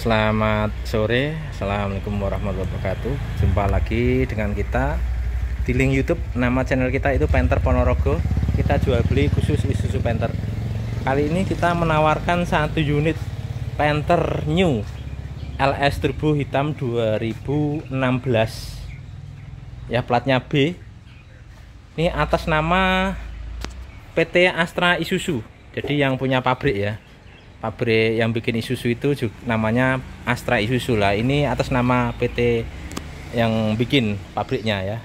Selamat sore, assalamualaikum warahmatullahi wabarakatuh. Jumpa lagi dengan kita di link YouTube. Nama channel kita itu Panther Ponorogo. Kita jual beli khusus Isuzu Panther. Kali ini kita menawarkan satu unit Panther New LS Turbo hitam 2016. Ya, platnya B. Ini atas nama PT Astra Isuzu. Jadi yang punya pabrik ya. Pabrik yang bikin Isuzu itu juga namanya Astra Isuzu lah. Ini atas nama PT yang bikin pabriknya ya.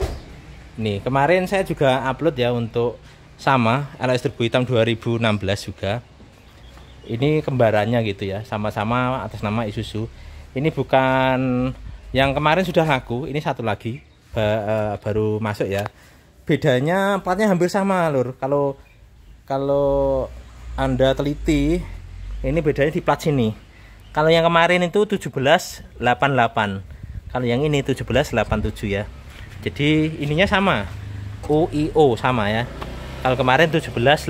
Nih, kemarin saya juga upload ya untuk sama LS Turbo hitam 2016 juga. Ini kembarannya gitu ya, sama-sama atas nama Isuzu. Ini bukan yang kemarin sudah laku, ini satu lagi baru masuk ya. Bedanya platnya hampir sama lur. Kalau Anda teliti, ini bedanya di plat sini. Kalau yang kemarin itu 1788, kalau yang ini 1787 ya. Jadi ininya sama, UIO sama ya. Kalau kemarin 1788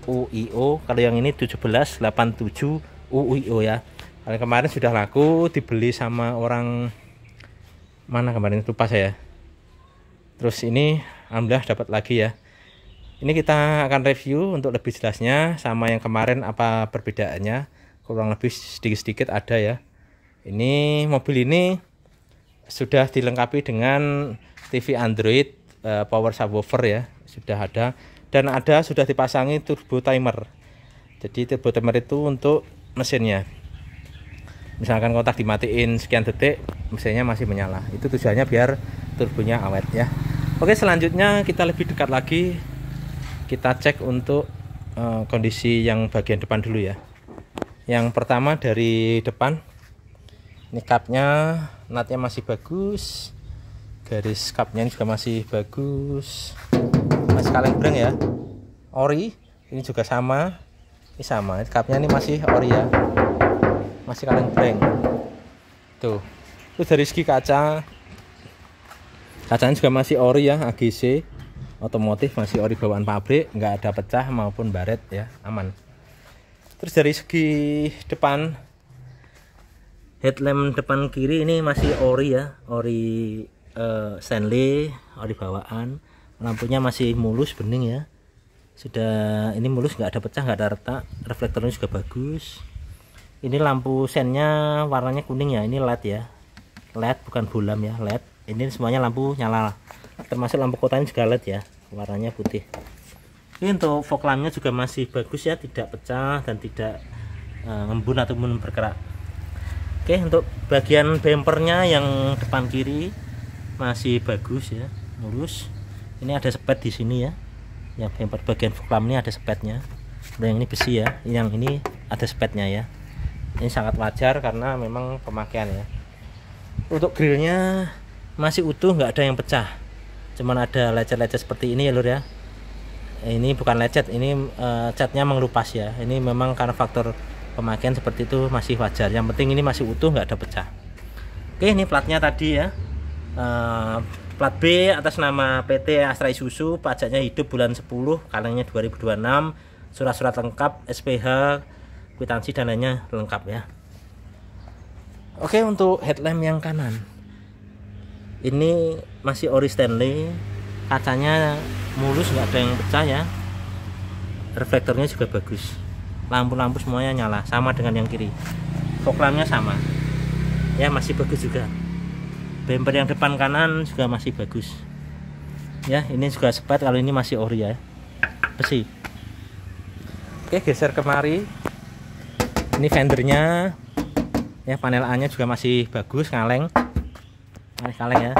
UIO, kalau yang ini 1787 UIO ya. Kalau kemarin sudah laku, dibeli sama orang mana kemarin, lupa saya. Terus ini alhamdulillah dapat lagi ya. Ini kita akan review untuk lebih jelasnya sama yang kemarin apa perbedaannya. Kurang lebih sedikit-sedikit ada ya. Ini mobil ini sudah dilengkapi dengan TV Android, power subwoofer ya, sudah ada. Dan sudah dipasangi turbo timer. Jadi turbo timer itu untuk mesinnya. Misalkan kontak dimatiin sekian detik, mesinnya masih menyala. Itu tujuannya biar turbonya awet ya. Oke, selanjutnya kita lebih dekat lagi. Kita cek untuk kondisi yang bagian depan dulu ya. Yang pertama dari depan, ini kapnya, natnya masih bagus, garis kapnya juga masih bagus, masih kaleng breng ya, ori. Ini juga sama, ini sama, kapnya ini masih ori ya, masih kaleng breng. Tuh, itu dari segi kacanya juga masih ori ya, AGC otomotif, masih ori bawaan pabrik, nggak ada pecah maupun baret ya, aman. Terus dari segi depan, headlamp depan kiri ini masih ori ya, ori Stanley, ori bawaan. Lampunya masih mulus bening ya, sudah ini mulus, nggak ada pecah, nggak ada retak. Reflektornya juga bagus. Ini lampu sennya warnanya kuning ya, ini LED ya, LED bukan bulam ya, LED. Ini semuanya lampu nyala, termasuk lampu kotanya juga LED ya, warnanya putih. Ini untuk fog lampnya juga masih bagus ya, tidak pecah dan tidak ngembun ataupun bergerak. Oke, untuk bagian bempernya yang depan kiri masih bagus ya, mulus. Ini ada sepet di sini ya, yang bemper bagian fog lamp ini ada sepetnya. Yang ini besi ya, yang ini ada sepetnya ya. Ini sangat wajar karena memang pemakaian ya. Untuk grillnya masih utuh, nggak ada yang pecah, cuman ada lecet-lecet seperti ini ya lur ya. Ini bukan lecet, ini catnya mengelupas ya. Ini memang karena faktor pemakaian seperti itu, masih wajar. Yang penting ini masih utuh, nggak ada pecah. Oke, ini platnya tadi ya, plat B atas nama PT Astra Isuzu, pajaknya hidup bulan 10, kalengnya 2026, surat-surat lengkap, SPH, kwitansi dan lainnya lengkap ya. Oke, untuk headlamp yang kanan ini masih ori Stanley, kacanya mulus, nggak ada yang pecah ya. Reflektornya juga bagus, lampu-lampu semuanya nyala, sama dengan yang kiri. Fog lampnya sama ya, masih bagus juga. Bumper yang depan kanan juga masih bagus ya. Ini juga sepet, kalau ini masih ori ya, besi. Oke, geser kemari. Ini fendernya ya, panel A nya juga masih bagus, kaleng ya.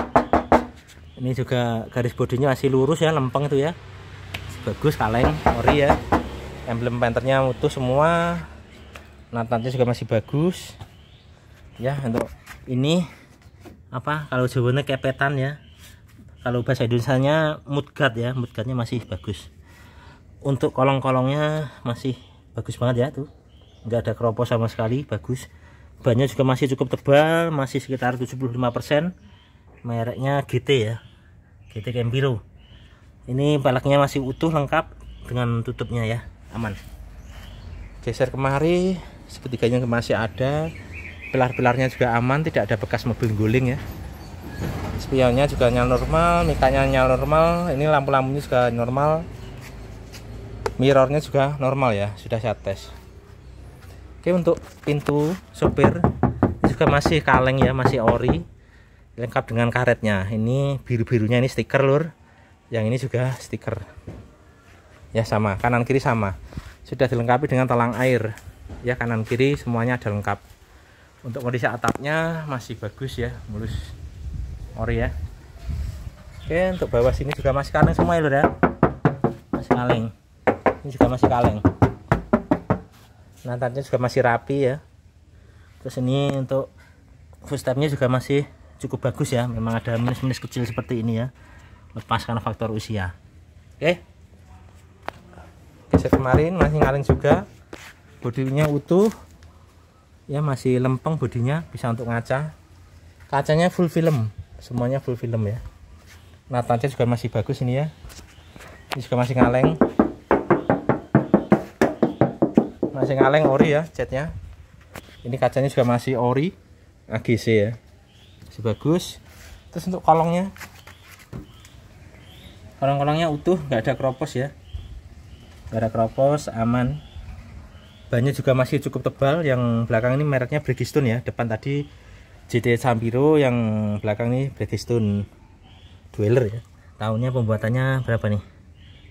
Ini juga garis bodinya masih lurus ya, lempeng itu ya, bagus, kaleng, ori ya. Emblem Panthernya utuh semua, natnya juga masih bagus ya. Untuk ini apa, kalau Jawanya kepetan ya, kalau bahasa Indonesianya mudguard ya, mudguardnya masih bagus. Untuk kolong-kolongnya masih bagus banget ya, tuh nggak ada keropos sama sekali, bagus. Bannya juga masih cukup tebal, masih sekitar 75%. Mereknya GT ya, GT Campiro. Ini peleknya masih utuh lengkap dengan tutupnya ya, aman. Geser kemari, sepertiganya masih ada, pilar-pilarnya juga aman, tidak ada bekas mobil guling ya. Spionnya juga nyala normal, mikanya nyala normal, ini lampu-lampunya juga normal, mirrornya juga normal ya, sudah saya tes. Oke, untuk pintu sopir juga masih kaleng ya, masih ori, lengkap dengan karetnya. Ini biru-birunya ini stiker lur, yang ini juga stiker ya, sama kanan kiri sama, sudah dilengkapi dengan talang air ya, kanan kiri semuanya ada lengkap. Untuk kondisi atapnya masih bagus ya, mulus ori ya. Oke, untuk bawah sini juga masih kaleng semua ya lur ya, masih kaleng. Ini juga masih kaleng, lantarnya juga masih rapi ya. Terus ini untuk footstepnya juga masih cukup bagus ya, memang ada minus-minus kecil seperti ini ya, lepas karena faktor usia. Oke, geser kemarin masih kaleng juga, bodinya utuh ya, masih lempeng bodinya, bisa untuk ngaca. Kacanya full film, semuanya full film ya. Natanya juga masih bagus ini ya, ini juga masih kaleng, masih kaleng ori ya catnya. Ini kacanya juga masih ori AGC ya, masih bagus. Terus untuk kolongnya, kolong-kolongnya utuh, nggak ada keropos ya, nggak ada keropos, aman. Bannya juga masih cukup tebal. Yang belakang ini mereknya Bridgestone ya, depan tadi GT Sambiro, yang belakang ini Bridgestone Dweller ya. Tahunnya pembuatannya berapa nih,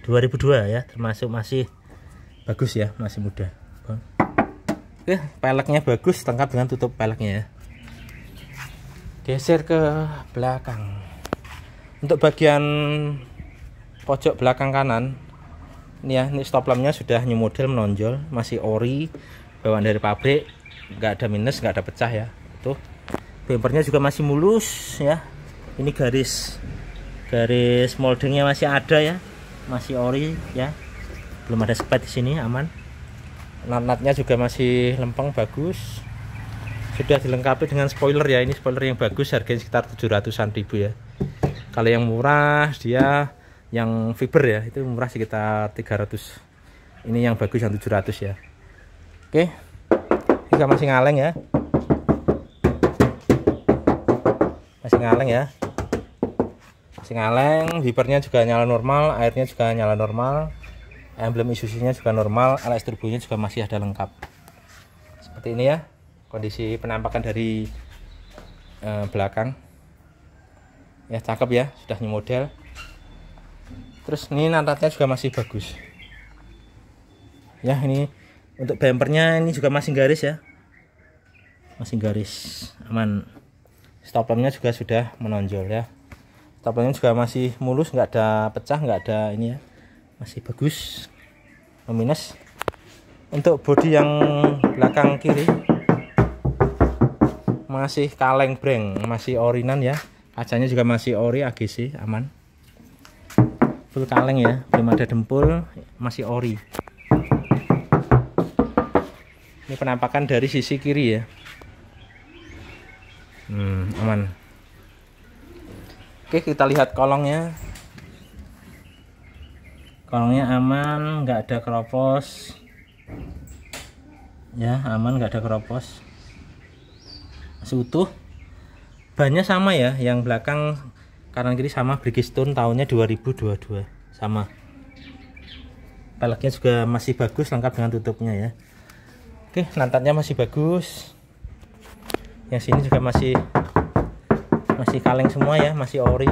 2002 ya, termasuk masih bagus ya, masih muda. Oke, peleknya bagus, lengkap dengan tutup peleknya ya. Geser ke belakang. Untuk bagian pojok belakang kanan ini ya, ini stop lampnya sudah new model menonjol, masih ori, bawaan dari pabrik, nggak ada minus, nggak ada pecah ya. Tuh, bumpernya juga masih mulus ya. Ini garis moldingnya masih ada ya, masih ori ya, belum ada spet di sini, aman. Nat-natnya juga masih lempeng, bagus. Sudah dilengkapi dengan spoiler ya, ini spoiler yang bagus, harganya sekitar 700-an ribu ya. Kalau yang murah dia yang fiber ya, itu murah sekitar 300. Ini yang bagus yang 700 ya. Oke, ini masih ngaleng ya, masih ngaleng ya, masih ngaleng. Wipernya juga nyala normal, airnya juga nyala normal, emblem Isuzu-nya juga normal, LS turbonya juga masih ada lengkap. Seperti ini ya kondisi penampakan dari belakang ya, cakep ya, sudah new model. Terus ini nantatnya juga masih bagus ya. Ini untuk bumpernya ini juga masih garis ya, masih garis, aman. Stop lampnya juga sudah menonjol ya, stop lampnya juga masih mulus, nggak ada pecah, nggak ada ini ya, masih bagus, no minus. Untuk bodi yang belakang kiri masih kaleng breng, masih orinan ya, kacanya juga masih ori AGC, aman, full kaleng ya, belum ada dempul, masih ori. Ini penampakan dari sisi kiri ya, aman. Oke, kita lihat kolongnya. Kolongnya aman, nggak ada keropos ya, aman, nggak ada keropos, masih utuh. Bannya sama ya, yang belakang kanan kiri sama, Bridgestone, tahunnya 2022 sama. Peleknya juga masih bagus, lengkap dengan tutupnya ya. Oke, lantatnya masih bagus. Yang sini juga masih kaleng semua ya, masih ori.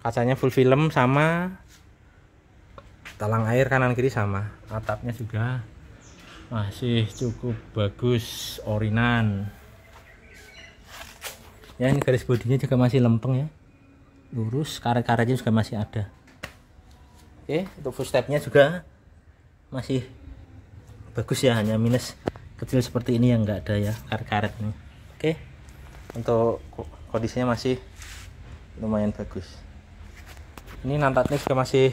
Kacanya full film sama. Talang air kanan kiri sama. Atapnya juga masih cukup bagus, orinan. Ya, ini garis bodinya juga masih lempeng ya, lurus, karet-karetnya juga masih ada. Oke, untuk footstepnya juga masih bagus ya, hanya minus kecil seperti ini yang enggak ada ya, karet-karet ini. Oke, untuk kondisinya masih lumayan bagus. Ini nantatnya juga masih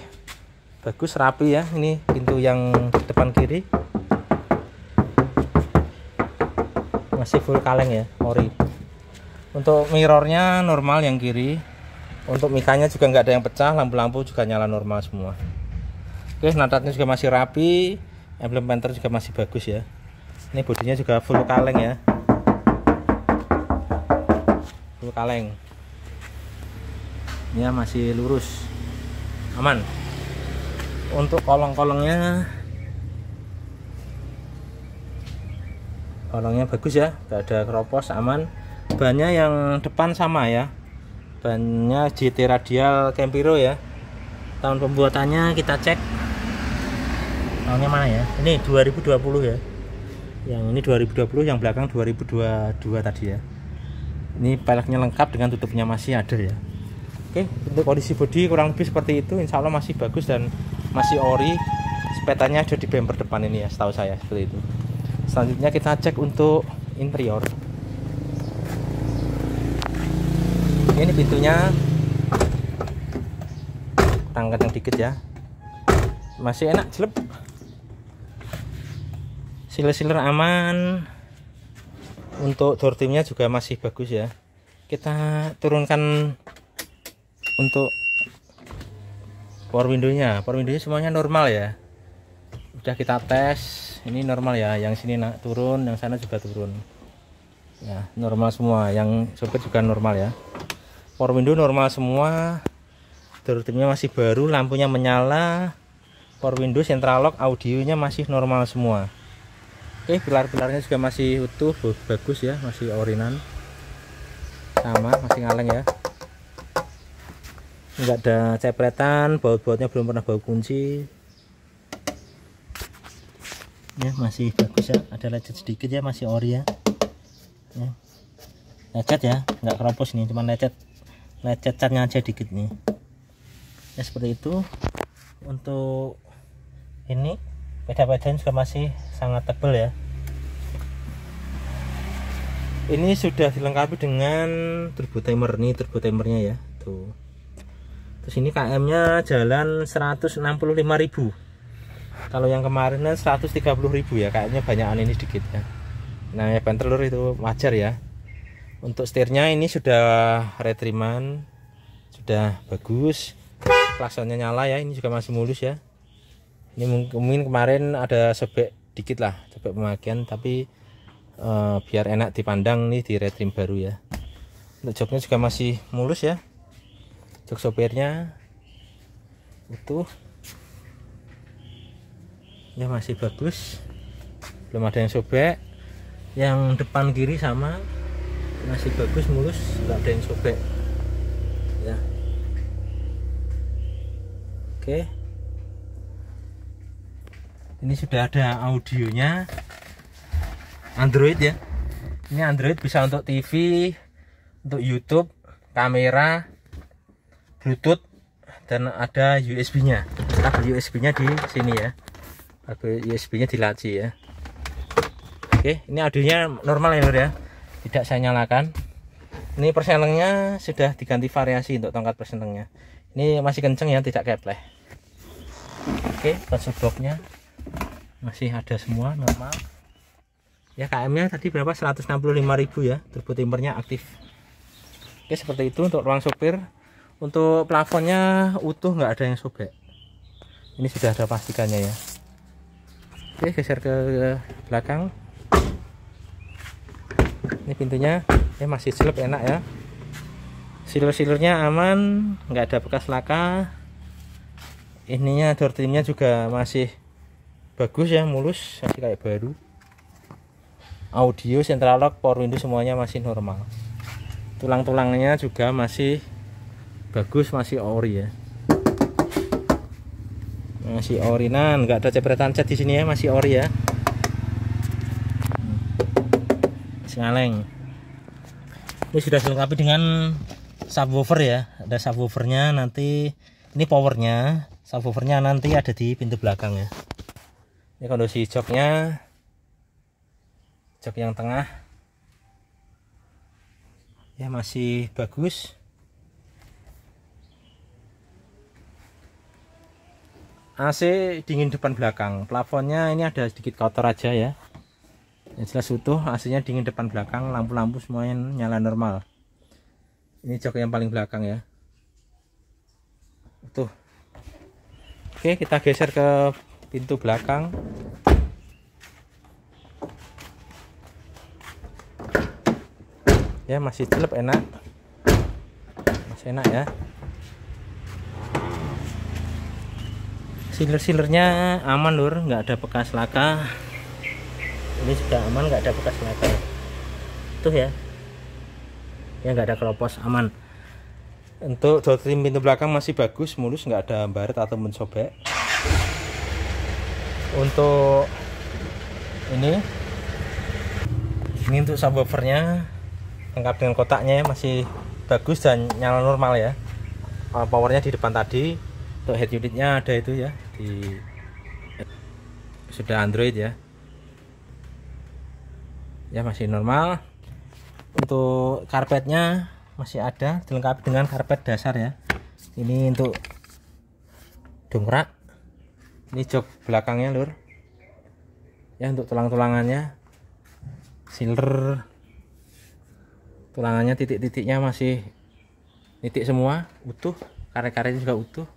bagus, rapi ya. Ini pintu yang depan kiri masih full kaleng ya, ori. Untuk mirrornya normal yang kiri. Untuk mikanya juga nggak ada yang pecah, lampu-lampu juga nyala normal semua. Oke, nantatnya juga masih rapi, emblem Panther juga masih bagus ya. Ini bodinya juga full kaleng ya, full kaleng ya, masih lurus aman. Untuk kolong-kolongnya bagus ya, gak ada keropos, aman. Bannya yang depan sama ya, bannya GT Radial Campiro ya. Tahun pembuatannya kita cek, tahunnya mana ya, ini 2020 ya, yang ini 2020, yang belakang 2022 tadi ya. Ini peleknya lengkap dengan tutupnya masih ada ya. Oke, untuk kondisi bodi kurang lebih seperti itu. Insya Allah masih bagus dan masih ori. Sepetanya ada di bumper depan ini ya, setahu saya seperti itu. Selanjutnya kita cek untuk interior. Ini pintunya kurang kencang dikit ya, masih enak jelek. Sealer aman. Untuk door trimnya juga masih bagus ya. Kita turunkan untuk power window-nya semuanya normal ya. Udah kita tes, ini normal ya. Yang sini turun, yang sana juga turun ya, normal semua. Yang sopir juga normal ya. Power window normal semua. Door trimnya masih baru, lampunya menyala. Power window, central lock, audionya masih normal semua. Oke, pilar-pilarnya juga masih utuh, bagus ya, masih orinan, sama, masih ngaleng ya. Enggak ada cepretan, baut-bautnya belum pernah bau kunci. Ya, masih bagus ya, ada lecet sedikit ya, masih ori ya. Lecet ya, enggak keropos nih, cuma lecet catnya aja dikit nih. Ya seperti itu. Untuk ini peda-pedanya juga masih sangat tebal ya. Ini sudah dilengkapi dengan turbo timer, nih turbo timernya ya tuh. Terus ini KM nya jalan 165.000. Kalau yang kemarin 130.000 ya, kayaknya banyakan ini sedikit ya. Nah ya, ban telur itu wajar ya. Untuk setirnya ini sudah retriman, sudah bagus. Klaksonnya nyala ya, ini juga masih mulus ya. Ini mungkin kemarin ada sobek dikit lah, sobek pemakaian, tapi biar enak dipandang nih di retrim baru ya. Untuk joknya juga masih mulus ya, jok sopirnya utuh ya, masih bagus, belum ada yang sobek. Yang depan kiri sama, masih bagus mulus, nggak ada yang sobek ya. Oke, ini sudah ada audionya Android ya. Ini Android bisa untuk TV, untuk YouTube, kamera, Bluetooth, dan ada USB-nya. Kabel USB-nya di sini ya. Kabel USB-nya di laci ya. Oke, ini audionya normal ya Lur ya. Tidak saya nyalakan. Ini persenengnya sudah diganti variasi untuk tongkat persenengnya. Ini masih kenceng ya, tidak kepleh. Oke, console box-nya masih ada semua normal. Ya KM-nya tadi berapa? 165.000 ya. Turbo timernya aktif. Oke, seperti itu untuk ruang sopir. Untuk plafonnya utuh, nggak ada yang sobek. Ini sudah ada plastikannya ya. Oke, geser ke belakang. Ini pintunya masih selip, enak ya. Sealer-sealernya aman, nggak ada bekas laka. Ininya door trimnya juga masih bagus ya, mulus, masih kayak baru. Audio, central lock, power window semuanya masih normal. Tulang-tulangnya juga masih bagus, masih ori ya. Masih orinan, nggak ada cepretan cat di sini ya, masih ori ya. Ngaleng. Ini sudah dilengkapi dengan subwoofer ya, ada subwoofernya. Nanti ini powernya, subwoofernya nanti ada di pintu belakang ya. Ini kondisi joknya, jok yang tengah ya masih bagus. AC dingin depan belakang, plafonnya ini ada sedikit kotor aja ya. Yang jelas utuh, AC-nya dingin depan belakang, lampu-lampu semuanya nyala normal. Ini jok yang paling belakang ya. Utuh. Oke, kita geser ke pintu belakang. Ya masih celep, enak, masih enak ya. Sealer-sealernya aman lur, nggak ada bekas laka. Ini juga aman, nggak ada bekas laka tuh ya, nggak ada keropos, aman. Untuk door trim pintu belakang masih bagus, mulus, nggak ada baret atau mensobek. Untuk ini untuk subwoofernya lengkap dengan kotaknya ya, masih bagus dan nyala normal ya. Powernya di depan tadi. Untuk head unitnya ada itu ya, sudah Android ya. Ya masih normal. Untuk karpetnya masih ada, dilengkapi dengan karpet dasar ya. Ini untuk dongkrak. Ini jok belakangnya lur. Ya untuk tulang-tulangannya, sealer, tulangannya titik-titiknya masih titik semua, utuh, karet-karetnya juga utuh.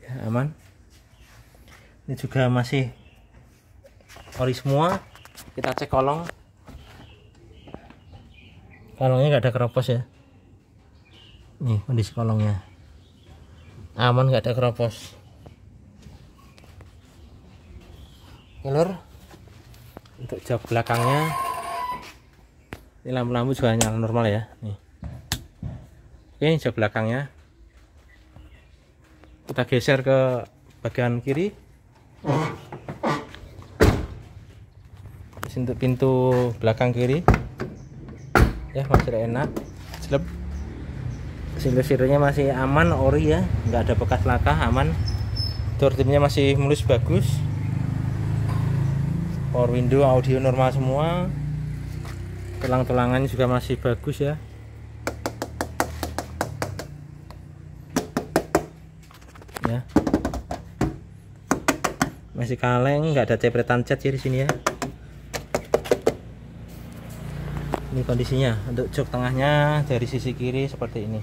Ya, aman. Ini juga masih ori semua. Kita cek kolong. Kolongnya nggak ada keropos ya. Nih kondisi kolongnya aman, nggak ada keropos. Lur, untuk jok belakangnya ini lampu-lampu juga nyala normal ya. Nih. Oke, jok belakangnya kita geser ke bagian kiri. Untuk pintu belakang kiri ya masih enak, seleb. Sealer-sealernya masih aman, ori ya, nggak ada bekas laka, aman. Door trimnya masih mulus, bagus. Power window, audio normal semua. Tulang-tulangannya juga masih bagus ya. Ya. Masih kaleng, nggak ada cepretan cat ya di sini ya. Ini kondisinya. Untuk jok tengahnya dari sisi kiri seperti ini.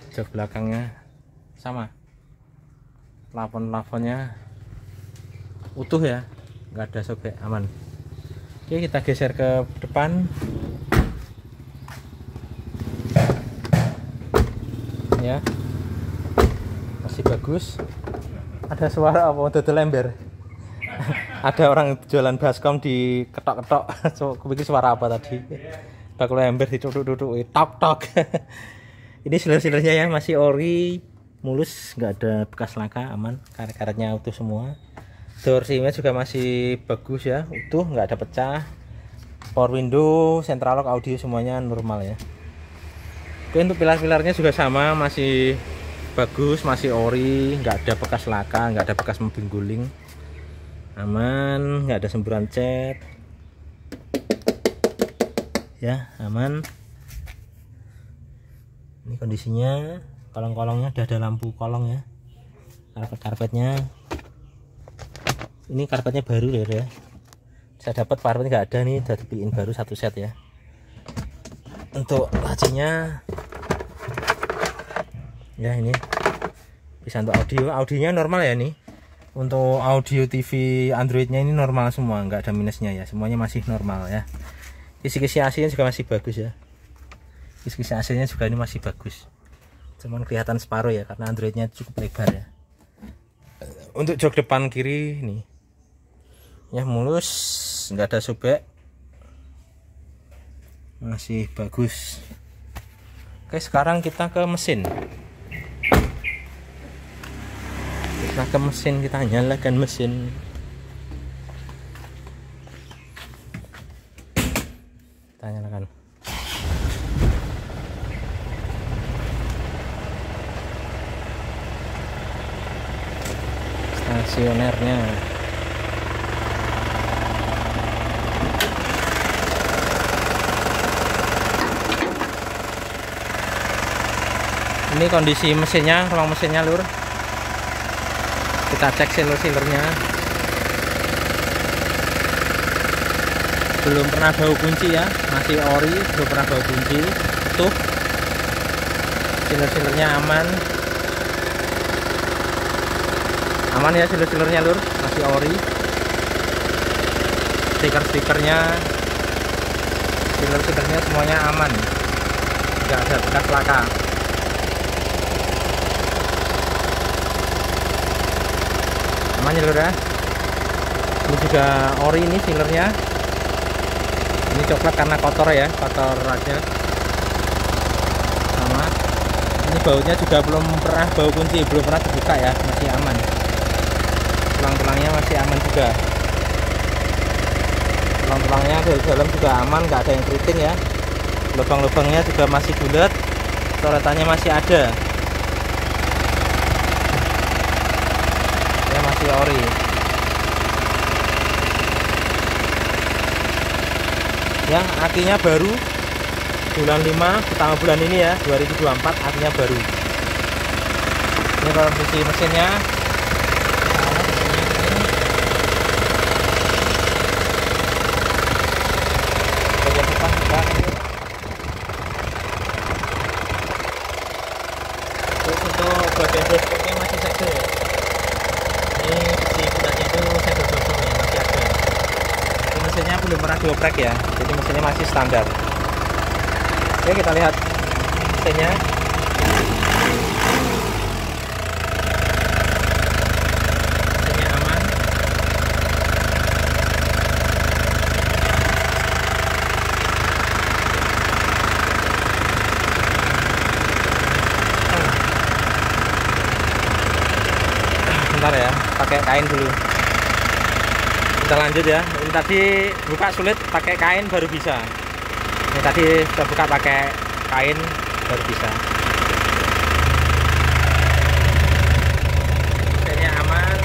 Jok belakangnya sama. Plafon-plafonnya utuh ya, nggak ada sobek, aman. Oke, kita geser ke depan. Ya, masih bagus. Ada suara apa? Dodol ember. Ada orang jualan baskom di ketok-ketok. So, kupikir suara apa tadi? Bakul ember ditutuk-tutuk, tok-tok. Ini sealer-sealernya ya masih ori, mulus, nggak ada bekas laka, aman. Karet-karetnya utuh semua. Door trimnya juga masih bagus ya, utuh, nggak ada pecah. Power window, central lock, audio semuanya normal ya. Oke, untuk pilar-pilarnya juga sama, masih bagus, masih ori, nggak ada bekas laka, nggak ada bekas mobil guling, aman, nggak ada semburan cat ya, aman. Ini kondisinya, kolong-kolongnya udah ada lampu kolong ya, karpet-karpetnya. Ini karpetnya baru ya, saya dapat karpetnya nggak ada nih, udah dibeliin baru satu set ya. Untuk lacinya ya, ini bisa untuk audionya normal ya. Nih untuk audio TV Androidnya ini normal semua, nggak ada minusnya ya, semuanya masih normal ya. Kisi-kisi AC-nya juga masih bagus ya, kisi-kisi AC-nya juga ini masih bagus, cuman kelihatan separuh ya karena Androidnya cukup lebar ya. Untuk jok depan kiri nih ya mulus, nggak ada sobek, masih bagus. Oke, sekarang kita ke mesin. Kita nyalakan mesin. Kita nyalakan. Stasionernya. Ini kondisi mesinnya, ruang mesinnya lur. Kita cek sealer-sealernya. Belum pernah bau kunci ya, masih ori, belum pernah bau kunci. Tuh, sealer-sealernya aman. Aman ya sealer-sealernya lur, masih ori. stiker-stikernya semuanya aman, nggak ada bekas laka. Aman ya lur ya. Ini juga ori ini sealernya. Ini coklat karena kotor ya, kotor aja. Sama. Ini bautnya juga belum pernah bau kunci, belum pernah terbuka ya, masih aman. Tulang-tulangnya masih aman juga. Tulang-tulangnya dari dalam juga aman, nggak ada yang keriting ya. Lubang-lubangnya juga masih bulat, coretannya masih ada. Ya masih ori. Ya akinya baru bulan 5 pertama bulan ini ya 2024, akinya baru. Ini kondisi mesinnya. Untuk bagian dashboardnya masih segel. Ini si bulatnya itu segel gosong ya, masih ada. Ini mesinnya belum pernah dioprek ya, jadi mesinnya masih standar. Oke, kita lihat mesinnya. Mesinnya aman. Bentar ya, pakai kain dulu. Kita lanjut ya. Ini tadi buka sulit, pakai kain baru bisa. Ini tadi sudah buka pakai kain baru bisa. Mesinnya aman,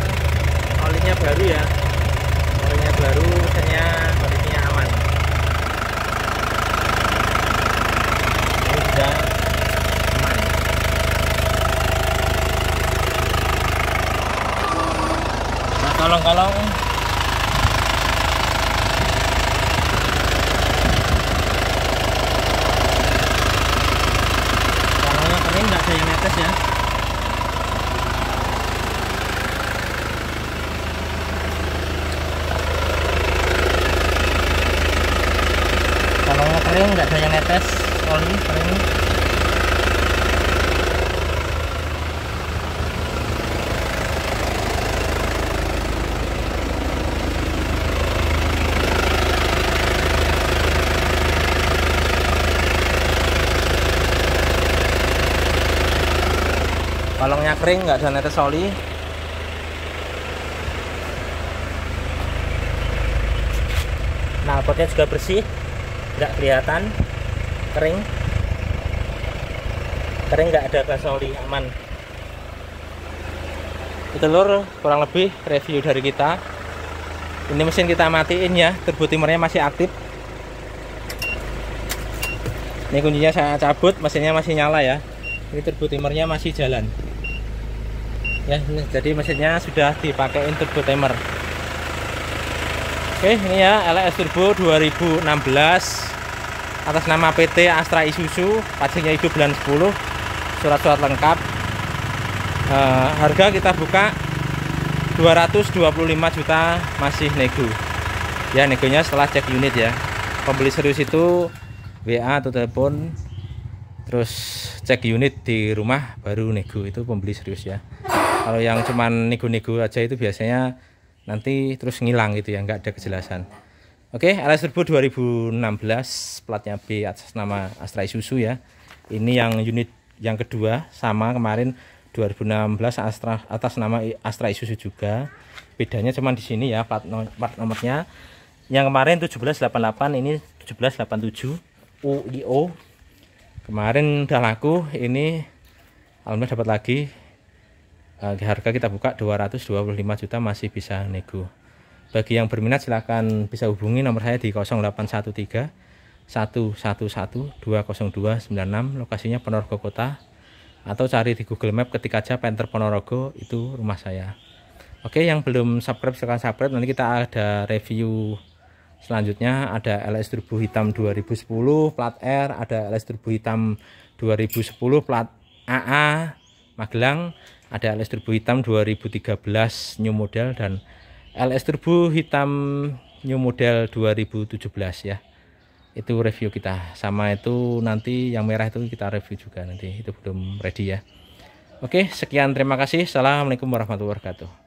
olinya baru ya. Olinya baru, mesinnya kondisinya aman. Ini sudah aman. Nah, kolong-kolong nggak ada yang netes ya. Kalau kering nggak ada yang netes, oli kering. Kolongnya kering, nggak ada netes oli. Knalpotnya juga bersih, nggak kelihatan kering. Kering, nggak ada gas oli, aman. Itu lur, kurang lebih review dari kita. Ini mesin kita matiin ya, turbo timernya masih aktif. Ini kuncinya saya cabut, mesinnya masih nyala ya. Ini turbo timernya masih jalan. Ya, ini jadi mesinnya sudah dipakein turbo timer. Oke, ini ya LS Turbo 2016 atas nama PT Astra Isuzu, pajaknya itu bulan 10, surat-surat lengkap. Harga kita buka 225 juta, masih nego. Ya, negonya setelah cek unit ya. Pembeli serius itu WA atau telepon, terus cek unit di rumah baru nego, itu pembeli serius ya. Kalau yang cuman nego-nego aja itu biasanya nanti terus ngilang gitu ya, nggak ada kejelasan. Oke, LS Turbo 2016, platnya B atas nama Astra Isuzu ya. Ini yang unit yang kedua, sama kemarin 2016 Astra atas nama Astra Isuzu juga. Bedanya cuman di sini ya, plat nomornya. Yang kemarin 1788, ini 1787 UIO. Kemarin udah laku, ini alhamdulillah dapat lagi. Harga kita buka 225 juta, masih bisa nego. Bagi yang berminat silahkan bisa hubungi nomor saya di 0813 111 20296, lokasinya Ponorogo Kota, atau cari di Google Map, ketik aja Penter Ponorogo, itu rumah saya. Oke, yang belum subscribe silahkan subscribe. Nanti kita ada review selanjutnya, ada LS Turbo hitam 2010 plat R, ada LS Turbo hitam 2010 plat AA Magelang, ada LS Turbo hitam 2013 new model, dan LS Turbo hitam new model 2017 ya. Itu review kita. Sama itu nanti yang merah itu kita review juga nanti. Itu belum ready ya. Oke, sekian, terima kasih. Assalamualaikum warahmatullahi wabarakatuh.